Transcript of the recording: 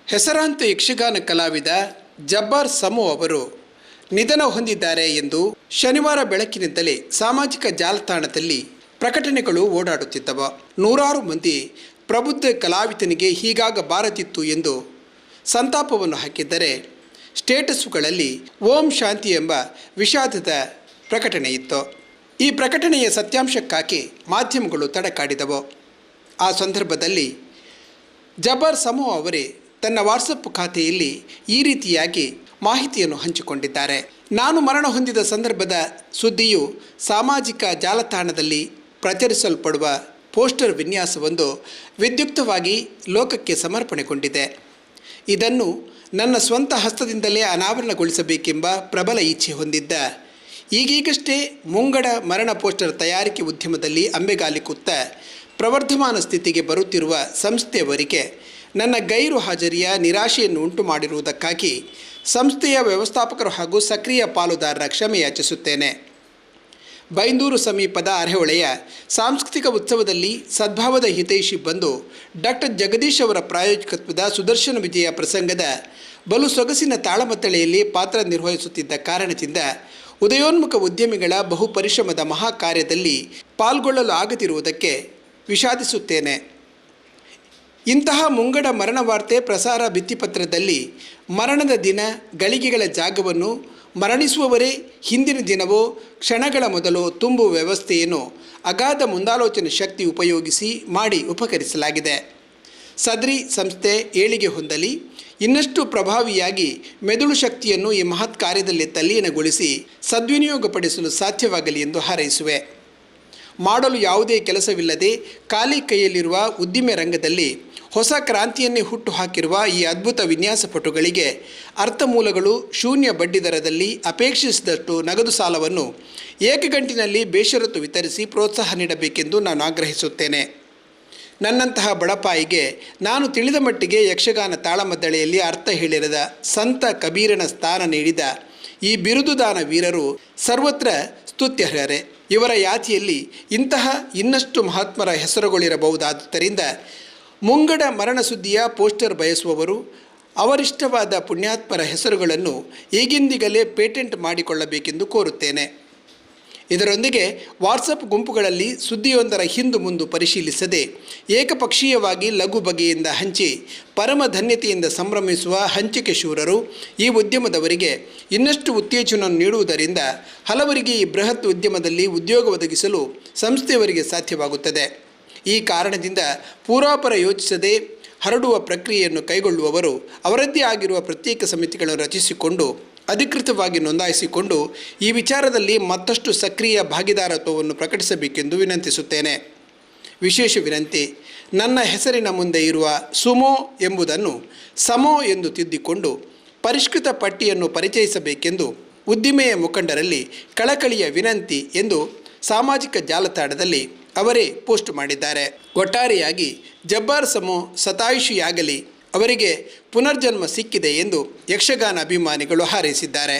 ಹೆಸರಾಂತ ಯಕ್ಷಗಾನ ಕಲಾವಿದ ಜಬ್ಬಾರ್ ಸಮೋ ಅವರು ನಿಧನ ಹೊಂದಿದ್ದಾರೆ ಎಂದು ಶನಿವಾರ ಬೆಳಕಿನಿಂದಲೇ ಸಾಮಾಜಿಕ ಜಾಲತಾಣದಲ್ಲಿ ಪ್ರಕಟಣೆಗಳು ಓಡಾಡುತ್ತಿದ್ದವು. ನೂರಾರು ಮಂದಿ ಪ್ರಬುದ್ಧ ಕಲಾವಿದನಿಗೆ ಹೀಗಾಗಬಾರದಿತ್ತು ಎಂದು ಸಂತಾಪವನ್ನು ಹಾಕಿದ್ದರೆ ಸ್ಟೇಟಸ್ಗಳಲ್ಲಿ ಓಂ ಶಾಂತಿ ಎಂಬ ವಿಷಾದದ ಪ್ರಕಟಣೆ ಇತ್ತು. ಈ ಪ್ರಕಟಣೆಯ ಸತ್ಯಾಂಶಕ್ಕಾಗಿ ಮಾಧ್ಯಮಗಳು ತಡಕಾಡಿದವು. ಆ ಸಂದರ್ಭದಲ್ಲಿ ಜಬ್ಬಾರ್ ಸಮೋ ಅವರೇ ತನ್ನ ವಾಟ್ಸಪ್ ಖಾತೆಯಲ್ಲಿ ಈ ರೀತಿಯಾಗಿ ಮಾಹಿತಿಯನ್ನು ಹಂಚಿಕೊಂಡಿದ್ದಾರೆ. ನಾನು ಮರಣ ಹೊಂದಿದ ಸಂದರ್ಭದ ಸುದ್ದಿಯು ಸಾಮಾಜಿಕ ಜಾಲತಾಣದಲ್ಲಿ ಪ್ರಚರಿಸಲ್ಪಡುವ ಪೋಸ್ಟರ್ ವಿನ್ಯಾಸವೊಂದು ವಿದ್ಯುಕ್ತವಾಗಿ ಲೋಕಕ್ಕೆ ಸಮರ್ಪಣೆಗೊಂಡಿದೆ. ಇದನ್ನು ನನ್ನ ಸ್ವಂತ ಹಸ್ತದಿಂದಲೇ ಅನಾವರಣಗೊಳಿಸಬೇಕೆಂಬ ಪ್ರಬಲ ಇಚ್ಛೆ ಹೊಂದಿದ್ದ ಈಗೀಗಷ್ಟೇ ಮುಂಗಡ ಮರಣ ಪೋಸ್ಟರ್ ತಯಾರಿಕೆ ಉದ್ಯಮದಲ್ಲಿ ಅಂಬೆಗಾಲಿಕುತ್ತ ಪ್ರವರ್ಧಮಾನ ಸ್ಥಿತಿಗೆ ಬರುತ್ತಿರುವ ಸಂಸ್ಥೆಯವರಿಗೆ ನನ್ನ ಗೈರು ಹಾಜರಿಯ ನಿರಾಶೆಯನ್ನು ಉಂಟು ಮಾಡಿರುವುದಕ್ಕಾಗಿ ಸಂಸ್ಥೆಯ ವ್ಯವಸ್ಥಾಪಕರು ಹಾಗೂ ಸಕ್ರಿಯ ಪಾಲುದಾರರ ಕ್ಷಮೆ ಯಾಚಿಸುತ್ತೇನೆ. ಬೈಂದೂರು ಸಮೀಪದ ಅರೆಹೊಳೆಯ ಸಾಂಸ್ಕೃತಿಕ ಉತ್ಸವದಲ್ಲಿ ಸದ್ಭಾವದ ಹಿತೈಷಿ ಬಂದು ಡಾಕ್ಟರ್ ಜಗದೀಶ್ ಅವರ ಪ್ರಾಯೋಜಕತ್ವದ ಸುದರ್ಶನ ವಿಜಯ ಪ್ರಸಂಗದ ಬಲು ಸೊಗಸಿನ ತಾಳಮತ್ತಳೆಯಲ್ಲಿ ಪಾತ್ರ ನಿರ್ವಹಿಸುತ್ತಿದ್ದ ಕಾರಣದಿಂದ ಉದಯೋನ್ಮುಖ ಉದ್ಯಮಿಗಳ ಬಹು ಪರಿಶ್ರಮದ ಮಹಾಕಾರ್ಯದಲ್ಲಿ ಪಾಲ್ಗೊಳ್ಳಲು ಆಗದಿರುವುದಕ್ಕೆ ವಿಷಾದಿಸುತ್ತೇನೆ. ಇಂತಹ ಮುಂಗಡ ಮರಣ ವಾರ್ತೆ ಪ್ರಸಾರ ಭಿತ್ತಿಪತ್ರದಲ್ಲಿ ಮರಣದ ದಿನ ಗಳಿಗೆಗಳ ಜಾಗವನ್ನು ಮರಣಿಸುವವರೇ ಹಿಂದಿನ ದಿನವೋ ಕ್ಷಣಗಳ ಮೊದಲು ತುಂಬುವ ವ್ಯವಸ್ಥೆಯನ್ನು ಅಗಾಧ ಮುಂದಾಲೋಚನೆ ಶಕ್ತಿ ಉಪಯೋಗಿಸಿ ಮಾಡಿ ಉಪಕರಿಸಲಾಗಿದೆ. ಸದ್ರಿ ಸಂಸ್ಥೆ ಏಳಿಗೆ ಹೊಂದಲಿ, ಇನ್ನಷ್ಟು ಪ್ರಭಾವಿಯಾಗಿ ಮೆದುಳು ಶಕ್ತಿಯನ್ನು ಈ ಮಹತ್ ಕಾರ್ಯದಲ್ಲಿ ತಲ್ಲೀನಗೊಳಿಸಿ ಸದ್ವಿನಿಯೋಗಪಡಿಸಲು ಸಾಧ್ಯವಾಗಲಿ ಎಂದು ಹಾರೈಸುವೆ. ಮಾಡಲು ಯಾವುದೇ ಕೆಲಸವಿಲ್ಲದೆ ಖಾಲಿ ಕೈಯಲ್ಲಿರುವ ಉದ್ದಿಮೆ ರಂಗದಲ್ಲಿ ಹೊಸ ಕ್ರಾಂತಿಯನ್ನೇ ಹುಟ್ಟು ಹಾಕಿರುವ ಈ ಅದ್ಭುತ ವಿನ್ಯಾಸಪಟುಗಳಿಗೆ ಅರ್ಥಮೂಲಗಳು ಶೂನ್ಯ ಬಡ್ಡಿದರದಲ್ಲಿ ಅಪೇಕ್ಷಿಸಿದಷ್ಟು ನಗದು ಸಾಲವನ್ನು ಏಕಗಂಟಿನಲ್ಲಿ ಬೇಷರತ್ತು ವಿತರಿಸಿ ಪ್ರೋತ್ಸಾಹ ನೀಡಬೇಕೆಂದು ನಾನು ಆಗ್ರಹಿಸುತ್ತೇನೆ. ನನ್ನಂತಹ ಬಡಪಾಯಿಗೆ ನಾನು ತಿಳಿದ ಮಟ್ಟಿಗೆ ಯಕ್ಷಗಾನ ತಾಳಮದ್ದಳೆಯಲ್ಲಿ ಅರ್ಥ ಹೇಳಿರದ ಸಂತ ಕಬೀರನ ಸ್ಥಾನ ನೀಡಿದ ಈ ಬಿರುದುದಾನ ವೀರರು ಸರ್ವತ್ರ ಸ್ತುತ್ಯರ್ಹರೇ. ಇವರ ಯಾತಿಯಲ್ಲಿ ಇಂತಹ ಇನ್ನಷ್ಟು ಮಹಾತ್ಮರ ಹೆಸರುಗಳಿರಬಹುದಾದ್ದರಿಂದ ಮುಂಗಡ ಮರಣ ಸುದ್ದಿಯ ಪೋಸ್ಟರ್ ಬಯಸುವವರು ಅವರಿಷ್ಟವಾದ ಪುಣ್ಯಾತ್ಮರ ಹೆಸರುಗಳನ್ನು ಈಗಿಂದಿಗಲೇ ಪೇಟೆಂಟ್ ಮಾಡಿಕೊಳ್ಳಬೇಕೆಂದು ಕೋರುತ್ತೇನೆ. ಇದರೊಂದಿಗೆ ವಾಟ್ಸಪ್ ಗುಂಪುಗಳಲ್ಲಿ ಸುದ್ದಿಯೊಂದರ ಹಿಂದು ಮುಂದು ಪರಿಶೀಲಿಸದೆ ಏಕಪಕ್ಷೀಯವಾಗಿ ಲಘು ಬಗೆಯಿಂದ ಹಂಚಿ ಪರಮ ಧನ್ಯತೆಯಿಂದ ಸಂಭ್ರಮಿಸುವ ಹಂಚಿಕೆ ಶೂರರು ಈ ಉದ್ಯಮದವರಿಗೆ ಇನ್ನಷ್ಟು ಉತ್ತೇಜನ ನೀಡುವುದರಿಂದ ಹಲವರಿಗೆ ಈ ಬೃಹತ್ ಉದ್ಯಮದಲ್ಲಿ ಉದ್ಯೋಗ ಒದಗಿಸಲು ಸಂಸ್ಥೆಯವರಿಗೆ ಸಾಧ್ಯವಾಗುತ್ತದೆ. ಈ ಕಾರಣದಿಂದ ಪೂರ್ವಾಪರ ಯೋಚಿಸದೆ ಹರಡುವ ಪ್ರಕ್ರಿಯೆಯನ್ನು ಕೈಗೊಳ್ಳುವವರು ಅವರದ್ದೇ ಆಗಿರುವ ಪ್ರತ್ಯೇಕ ಸಮಿತಿಗಳನ್ನು ರಚಿಸಿಕೊಂಡು ಅಧಿಕೃತವಾಗಿ ನೋಂದಾಯಿಸಿಕೊಂಡು ಈ ವಿಚಾರದಲ್ಲಿ ಮತ್ತಷ್ಟು ಸಕ್ರಿಯ ಭಾಗಿದಾರತ್ವವನ್ನು ಪ್ರಕಟಿಸಬೇಕೆಂದು ವಿನಂತಿಸುತ್ತೇನೆ. ವಿಶೇಷ ವಿನಂತಿ, ನನ್ನ ಹೆಸರಿನ ಮುಂದೆ ಇರುವ ಸುಮೋ ಎಂಬುದನ್ನು ಸಮೋ ಎಂದು ತಿದ್ದಿಕೊಂಡು ಪರಿಷ್ಕೃತ ಪಟ್ಟಿಯನ್ನು ಪರಿಚಯಿಸಬೇಕೆಂದು ಉದ್ದಿಮೆಯ ಮುಖಂಡರಲ್ಲಿ ಕಳಕಳಿಯ ವಿನಂತಿ ಎಂದು ಸಾಮಾಜಿಕ ಜಾಲತಾಣದಲ್ಲಿ ಅವರೇ ಪೋಸ್ಟ್ ಮಾಡಿದ್ದಾರೆ. ಒಟ್ಟಾರೆಯಾಗಿ ಜಬ್ಬಾರ್ ಸಮೋ ಶತಾಯುಷಿಯಾಗಲಿ, ಅವರಿಗೆ ಪುನರ್ಜನ್ಮ ಸಿಕ್ಕಿದೆ ಎಂದು ಯಕ್ಷಗಾನ ಅಭಿಮಾನಿಗಳು ಹಾರೈಸಿದ್ದಾರೆ.